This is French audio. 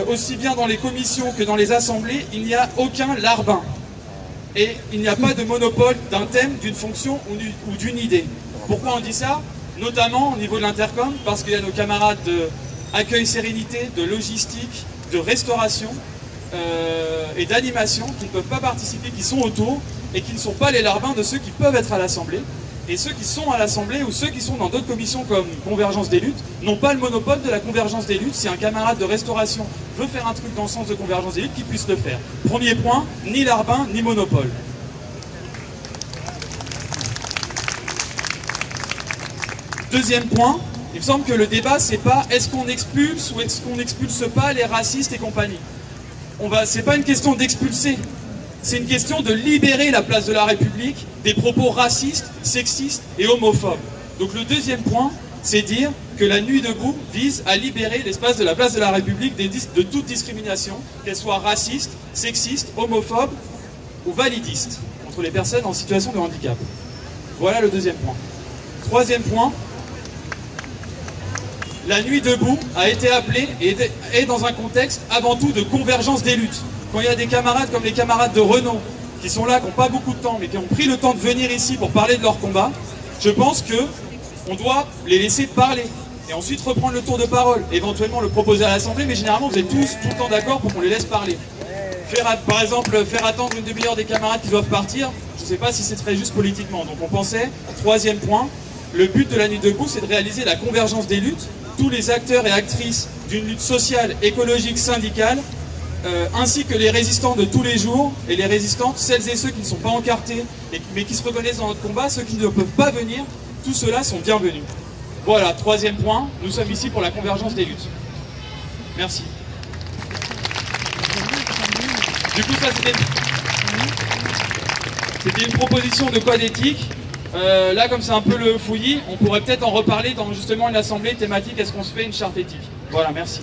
aussi bien dans les commissions que dans les assemblées, il n'y a aucun larbin. Et il n'y a pas de monopole d'un thème, d'une fonction ou d'une idée. Pourquoi on dit ça? Notamment au niveau de l'intercom, parce qu'il y a nos camarades de accueil sérénité, de logistique, de restauration et d'animation qui ne peuvent pas participer, qui sont autour et qui ne sont pas les larbins de ceux qui peuvent être à l'Assemblée. Et ceux qui sont à l'Assemblée ou ceux qui sont dans d'autres commissions comme Convergence des luttes n'ont pas le monopole de la Convergence des luttes. Si un camarade de restauration veut faire un truc dans le sens de Convergence des luttes, qu'il puisse le faire. Premier point, ni larbin, ni monopole. Deuxième point, il me semble que le débat, c'est pas est-ce qu'on expulse ou est-ce qu'on n'expulse pas les racistes et compagnie. C'est pas une question d'expulser, c'est une question de libérer la place de la République des propos racistes, sexistes et homophobes. Donc le deuxième point, c'est dire que la Nuit debout vise à libérer l'espace de la place de la République de toute discrimination, qu'elle soit raciste, sexiste, homophobe ou validiste, entre les personnes en situation de handicap. Voilà le deuxième point. Troisième point, la Nuit debout a été appelée et est dans un contexte avant tout de convergence des luttes. Quand il y a des camarades comme les camarades de Renault, qui sont là, qui n'ont pas beaucoup de temps, mais qui ont pris le temps de venir ici pour parler de leur combat, je pense qu'on doit les laisser parler. Et ensuite reprendre le tour de parole, éventuellement le proposer à l'Assemblée, mais généralement vous êtes tous tout le temps d'accord pour qu'on les laisse parler. Par exemple, faire attendre une demi-heure des camarades qui doivent partir, je ne sais pas si c'est très juste politiquement. Donc on pensait, troisième point, le but de la Nuit debout, c'est de réaliser la convergence des luttes, tous les acteurs et actrices d'une lutte sociale, écologique, syndicale, ainsi que les résistants de tous les jours et les résistantes, celles et ceux qui ne sont pas encartés mais qui se reconnaissent dans notre combat, ceux qui ne peuvent pas venir, tous ceux-là sont bienvenus. Voilà, troisième point, nous sommes ici pour la convergence des luttes. Merci. Du coup, ça c'était une proposition de code éthique. Là, comme c'est un peu le fouillis, on pourrait peut-être en reparler dans justement une assemblée thématique. Est-ce qu'on se fait une charte éthique? Voilà, merci.